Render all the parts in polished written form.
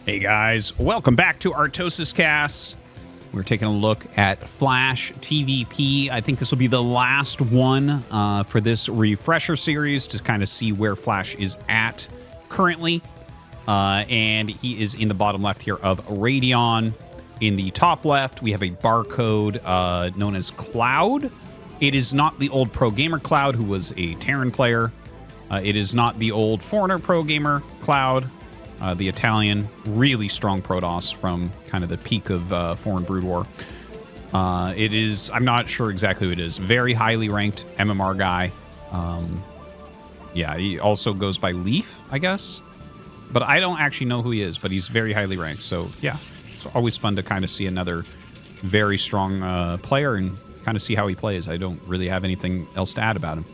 Hey guys, welcome back to ArtosisCasts. We're taking a look at Flash TVP. I think this will be the last one for this refresher series to kind of see where Flash is at currently. And he is in the bottom left here of Radeon. In the top left, we have a barcode known as Cloud. It is not the old Pro Gamer Cloud, who was a Terran player. It is not the old Foreigner Pro Gamer Cloud. The Italian, really strong Protoss from kind of the peak of Foreign Brood War. It is, I'm not sure exactly who it is, very highly ranked MMR guy. Yeah, he also goes by Leaf, I guess. But I don't actually know who he is, but he's very highly ranked. So, yeah, it's always fun to kind of see another very strong player and kind of see how he plays. I don't really have anything else to add about him.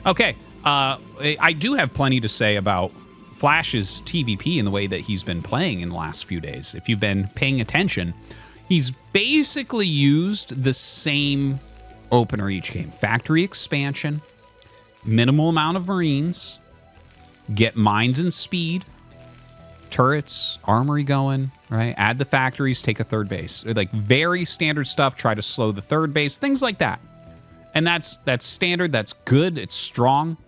Okay, I do have plenty to say about Flash's TVP in the way that he's been playing in the last few days. If you've been paying attention, he's basically used the same opener each game. Factory expansion, minimal amount of Marines, get mines and speed, turrets, armory going, right? Add the factories, take a third base. They're like very standard stuff, try to slow the third base, things like that. And that's standard, that's good, it's strong.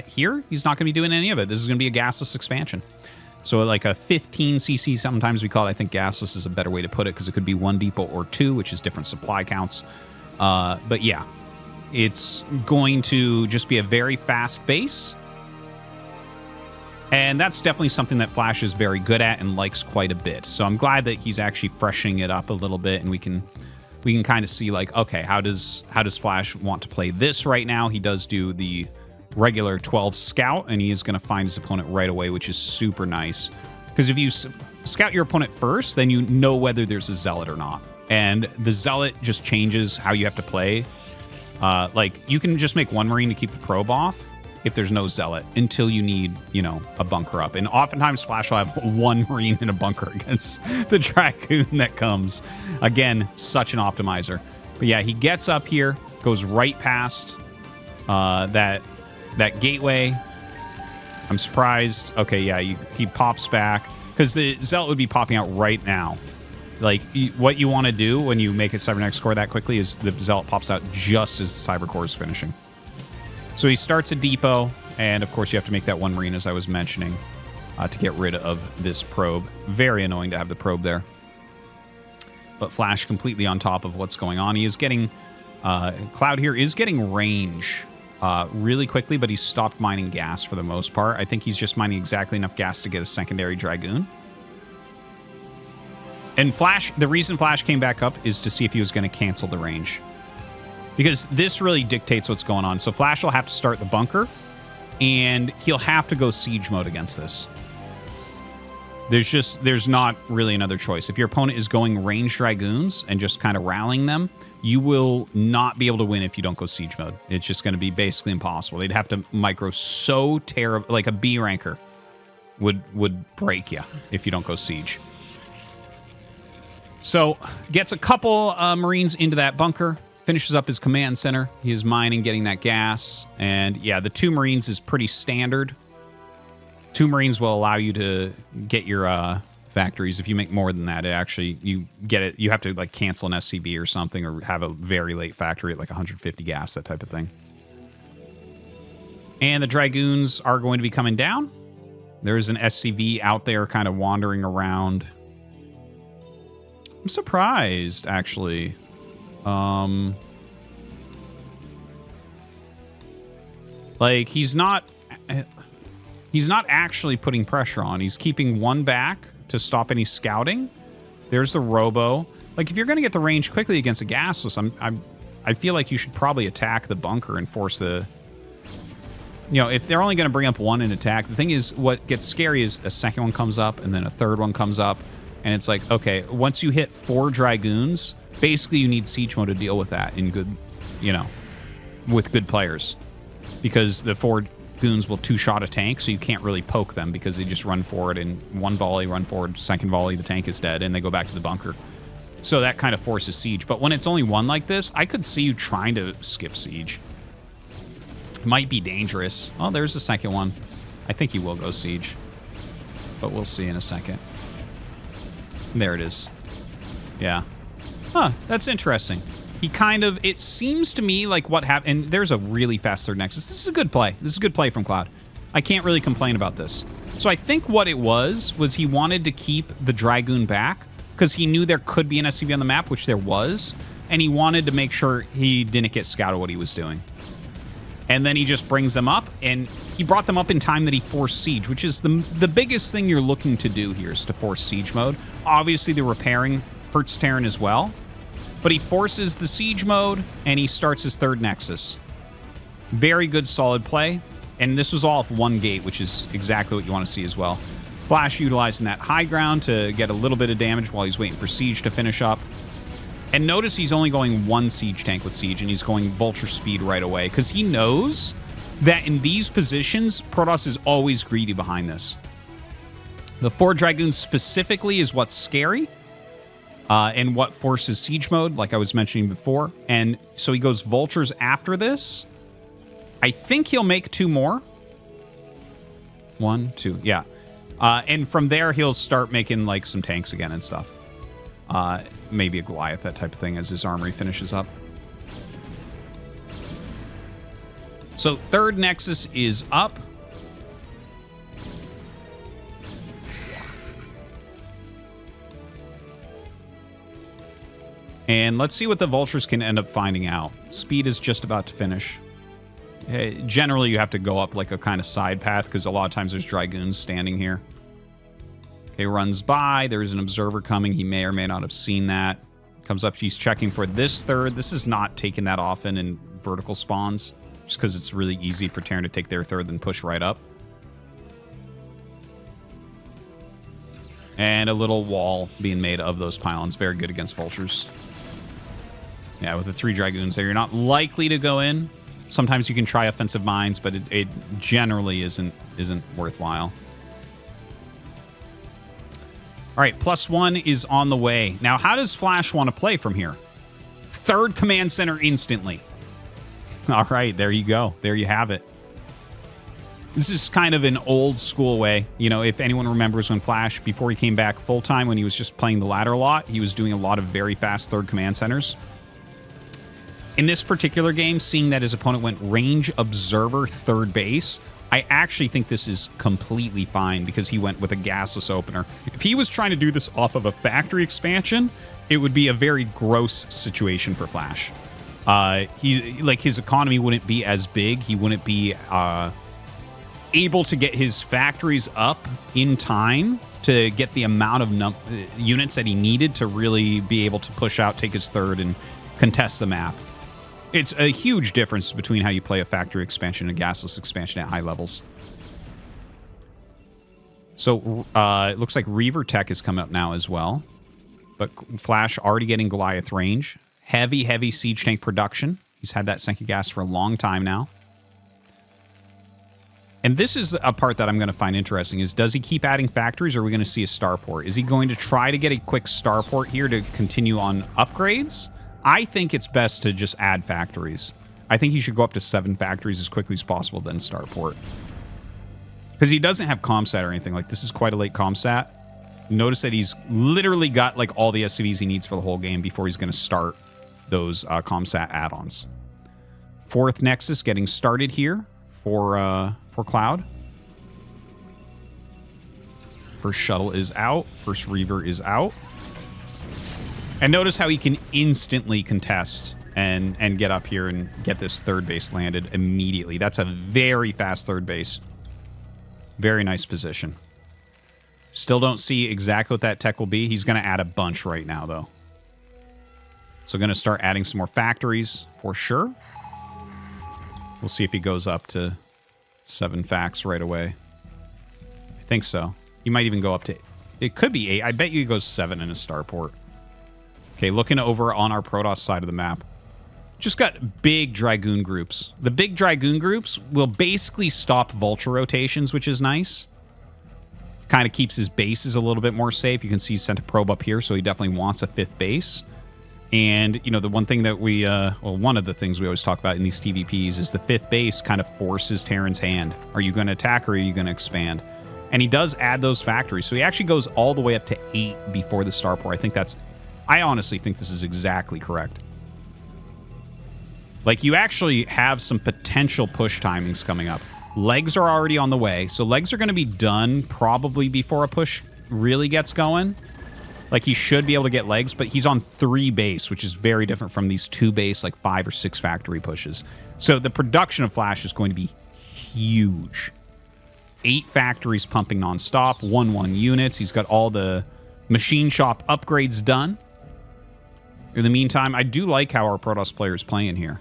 Here, he's not going to be doing any of it. This is going to be a gasless expansion. So like a 15 CC, sometimes we call it. I think gasless is a better way to put it because it could be one depot or two, which is different supply counts. But yeah, it's going to just be a very fast base. And that's definitely something that Flash is very good at and likes quite a bit. So I'm glad that he's actually freshening it up a little bit, and we can kind of see like, okay, how does Flash want to play this right now? He does do the regular 12 scout, and he is going to find his opponent right away, which is super nice. Because if you scout your opponent first, then you know whether there's a zealot or not. And the zealot just changes how you have to play. Like, you can just make one Marine to keep the probe off if there's no zealot until you need, you know, a bunker up. And oftentimes Flash will have one Marine in a bunker against the Dragoon that comes. Again, such an optimizer. But yeah, he gets up here, goes right past that gateway. I'm surprised. Okay, yeah, he pops back because the zealot would be popping out right now. Like, what you want to do when you make a cybernetics core that quickly is the zealot pops out just as the cyber core is finishing. So he starts a depot, and of course you have to make that one Marine, as I was mentioning, to get rid of this probe. Very annoying to have the probe there. But Flash completely on top of what's going on. He is getting... Cloud here is getting range really quickly, but he's stopped mining gas for the most part. I think he's just mining exactly enough gas to get a secondary Dragoon. And Flash, the reason Flash came back up is to see if he was going to cancel the range. Because this really dictates what's going on. So Flash will have to start the bunker, and he'll have to go siege mode against this. There's not really another choice. If your opponent is going range Dragoons and just kind of rallying them, you will not be able to win if you don't go siege mode. It's just going to be basically impossible. They'd have to micro so terrible, like a B ranker would break you if you don't go siege. So gets a couple Marines into that bunker, finishes up his command center. He is mining, getting that gas, and yeah, the 2 Marines is pretty standard. 2 Marines will allow you to get your factories. If you make more than that, it actually, you get it. You have to like cancel an SCB or something, or have a very late factory at like 150 gas, that type of thing. And the Dragoons are going to be coming down. There's an SCV out there kind of wandering around. I'm surprised, actually. Like, he's not actually putting pressure on. He's keeping one back to stop any scouting. There's the robo. Like, if you're going to get the range quickly against a gasless, I feel like you should probably attack the bunker and force the... You know, if they're only going to bring up one and attack, the thing is, what gets scary is a second one comes up, and then a third one comes up, and it's like, okay, once you hit 4 Dragoons, basically you need siege mode to deal with that in good, you know, with good players. Because the 4 goons will 2-shot a tank, so you can't really poke them because they just run forward and one volley, run forward, second volley, the tank is dead, and they go back to the bunker. So that kind of forces siege. But when it's only one like this, I could see you trying to skip siege. It might be dangerous. Oh, there's the second one. I think he will go siege. but we'll see in a second. There it is. Yeah. Huh, that's interesting. He kind of, it seems to me like what happened, and there's a really fast third nexus. This is a good play. This is a good play from Cloud. I can't really complain about this. So I think what it was he wanted to keep the Dragoon back because he knew there could be an SCV on the map, which there was, and he wanted to make sure he didn't get scouted what he was doing. And then he just brings them up, and he brought them up in time that he forced siege, which is the biggest thing you're looking to do here is to force siege mode. Obviously, the repairing hurts Terran as well, but he forces the siege mode, and he starts his third nexus. Very good, solid play, and this was all off one gate, which is exactly what you want to see as well. Flash utilizing that high ground to get a little bit of damage while he's waiting for siege to finish up. And notice he's only going one siege tank with siege, and he's going vulture speed right away, because he knows that in these positions, Protoss is always greedy behind this. The 4 Dragoons specifically is what's scary, and what forces siege mode, like I was mentioning before. And so he goes vultures after this. I think he'll make 2 more. 1, 2, yeah. And from there, he'll start making like some tanks again and stuff. Maybe a Goliath, that type of thing, as his armory finishes up. So third nexus is up. And let's see what the vultures can end up finding out. Speed is just about to finish. Generally, you have to go up like a kind of side path because a lot of times there's Dragoons standing here. Okay, runs by. There's an observer coming. He may or may not have seen that. Comes up. He's checking for this third. This is not taken that often in vertical spawns just because it's really easy for Terran to take their third and push right up. And a little wall being made of those pylons. Very good against vultures. Yeah, with the 3 Dragoons there, you're not likely to go in. Sometimes you can try offensive mines, but it generally isn't worthwhile. All right, +1 is on the way. Now, how does Flash want to play from here? Third command center instantly. All right, there you go. There you have it. This is kind of an old school way. You know, if anyone remembers when Flash, before he came back full-time, when he was just playing the ladder a lot, he was doing a lot of very fast third command centers. In this particular game, seeing that his opponent went range observer third base, I actually think this is completely fine because he went with a gasless opener. If he was trying to do this off of a factory expansion, it would be a very gross situation for Flash. His economy wouldn't be as big. He wouldn't be able to get his factories up in time to get the amount of units that he needed to really be able to push out, take his third, and contest the map. It's a huge difference between how you play a factory expansion and a gasless expansion at high levels. So it looks like Reaver Tech has come up now as well. But Flash already getting Goliath range. Heavy siege tank production. He's had that Senka gas for a long time now. And this is a part that I'm going to find interesting, is does he keep adding factories, or are we going to see a starport? Is he going to try to get a quick starport here to continue on upgrades? I think it's best to just add factories. I think he should go up to 7 factories as quickly as possible, then starport. Because he doesn't have comsat or anything. Like, this is quite a late comsat. Notice that he's literally got like all the SCVs he needs for the whole game before he's going to start those comsat add-ons. 4th Nexus getting started here for Cloud. First shuttle is out. First Reaver is out. And notice how he can instantly contest and get up here and get this third base landed immediately. That's a very fast third base. Very nice position. Still don't see exactly what that tech will be. He's going to add a bunch right now, though. So going to start adding some more factories for sure. We'll see if he goes up to 7 facts right away. I think so. He might even go up to... It could be 8. I bet you he goes 7 in a starport. Okay, looking over on our Protoss side of the map. Just got big Dragoon groups. The big Dragoon groups will basically stop Vulture rotations, which is nice. Kind of keeps his bases a little bit more safe. You can see he sent a probe up here, so he definitely wants a 5th base. And, you know, the one thing that we... well, one of the things we always talk about in these TVPs is the 5th base kind of forces Terran's hand. Are you going to attack or are you going to expand? And he does add those factories. So he actually goes all the way up to 8 before the starport. I honestly think this is exactly correct. Like, you actually have some potential push timings coming up. Legs are already on the way. So legs are going to be done probably before a push really gets going. Like, he should be able to get legs, but he's on 3 base, which is very different from these 2 base, like 5 or 6 factory pushes. So the production of Flash is going to be huge. 8 factories pumping nonstop, 1-1 units. He's got all the machine shop upgrades done. In the meantime, I do like how our Protoss player is playing here.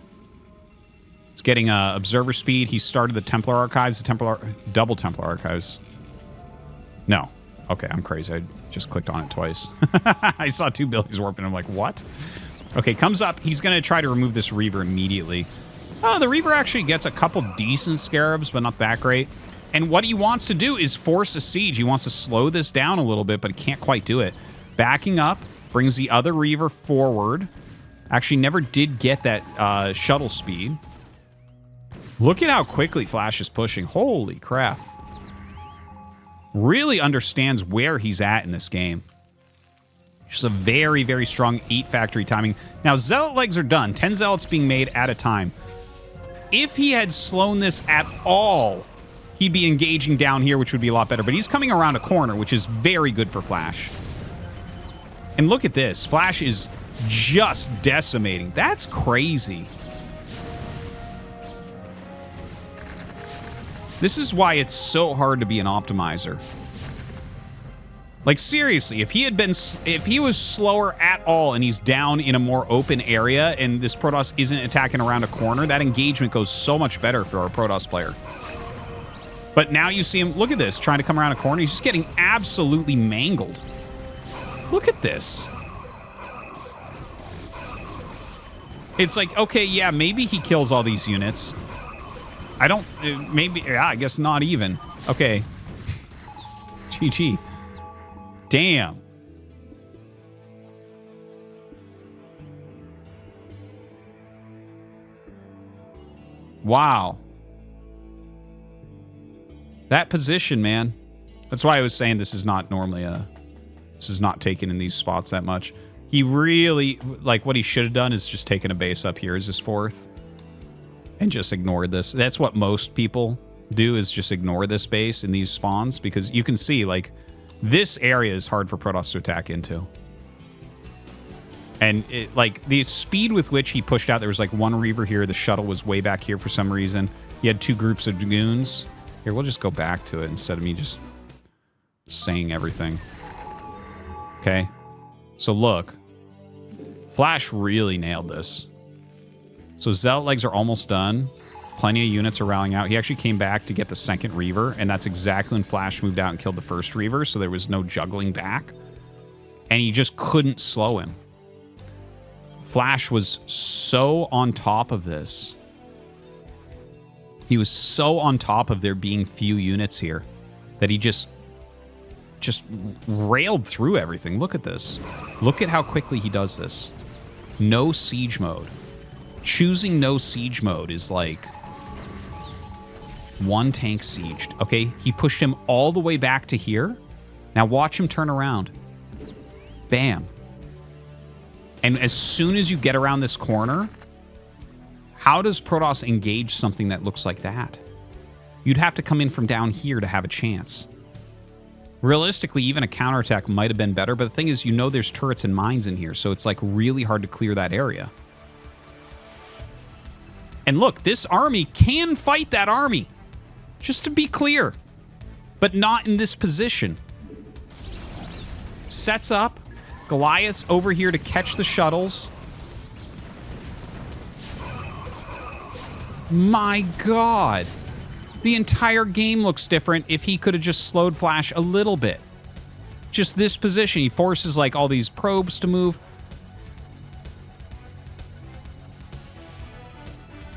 He's getting observer speed. He started the Templar Archives, double Templar Archives. No. Okay, I'm crazy. I just clicked on it twice. I saw 2 Billies warping. I'm like, what? Okay, comes up. He's going to try to remove this Reaver immediately. Oh, the Reaver actually gets a couple decent Scarabs, but not that great. And what he wants to do is force a siege. He wants to slow this down a little bit, but he can't quite do it. Backing up, brings the other Reaver forward. Actually, never did get that shuttle speed. Look at how quickly Flash is pushing. Holy crap. Really understands where he's at in this game. Just a very, very strong 8 factory timing. Now, Zealot legs are done. 10 Zealots being made at a time. If he had slown this at all, he'd be engaging down here, which would be a lot better. But he's coming around a corner, which is very good for Flash. And look at this. Flash is just decimating. That's crazy. This is why it's so hard to be an optimizer. Like, seriously, if he was slower at all and he's down in a more open area and this Protoss isn't attacking around a corner, that engagement goes so much better for our Protoss player. But now you see him, look at this, trying to come around a corner. He's just getting absolutely mangled. Look at this. It's like, okay, yeah, maybe he kills all these units. I don't, maybe, yeah, I guess not even. Okay. GG. Damn. Wow. That position, man. That's why I was saying this is not normally this is not taken in these spots that much. He really, like, what he should have done is just taken a base up here as his 4th. And just ignored this. That's what most people do, is just ignore this base in these spawns, because you can see, like, this area is hard for Protoss to attack into. And, like, the speed with which he pushed out, there was, like, 1 Reaver here. The shuttle was way back here for some reason. He had 2 groups of Dragoons. Here, we'll just go back to it instead of me just saying everything. Okay. So, look. Flash really nailed this. So Zealot legs are almost done. Plenty of units are rallying out. He actually came back to get the 2nd Reaver, and that's exactly when Flash moved out and killed the 1st Reaver, so there was no juggling back. And he just couldn't slow him. Flash was so on top of this. He was so on top of there being few units here that he just railed through everything. Look at this. Look at how quickly he does this. No siege mode. Choosing no siege mode is like 1 tank sieged. Okay, he pushed him all the way back to here. Now watch him turn around. Bam. And as soon as you get around this corner, how does Protoss engage something that looks like that? You'd have to come in from down here to have a chance. Realistically, even a counterattack might have been better, but the thing is, you know there's turrets and mines in here, so it's like really hard to clear that area. And look, this army can fight that army. Just to be clear. But not in this position. Sets up. Goliath's over here to catch the shuttles. My God. The entire game looks different if he could have just slowed Flash a little bit. Just this position. He forces like all these probes to move.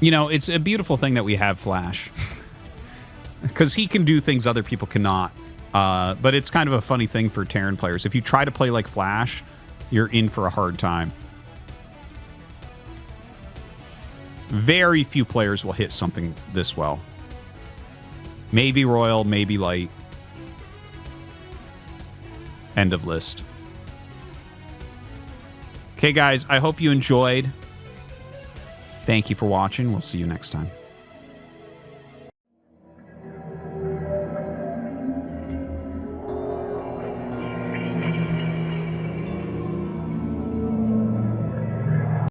You know, it's a beautiful thing that we have Flash. Because he can do things other people cannot. But it's kind of a funny thing for Terran players. If you try to play like Flash, you're in for a hard time. Very few players will hit something this well. Maybe Royal, maybe Light. End of list. Okay, guys, I hope you enjoyed. Thank you for watching. We'll see you next time.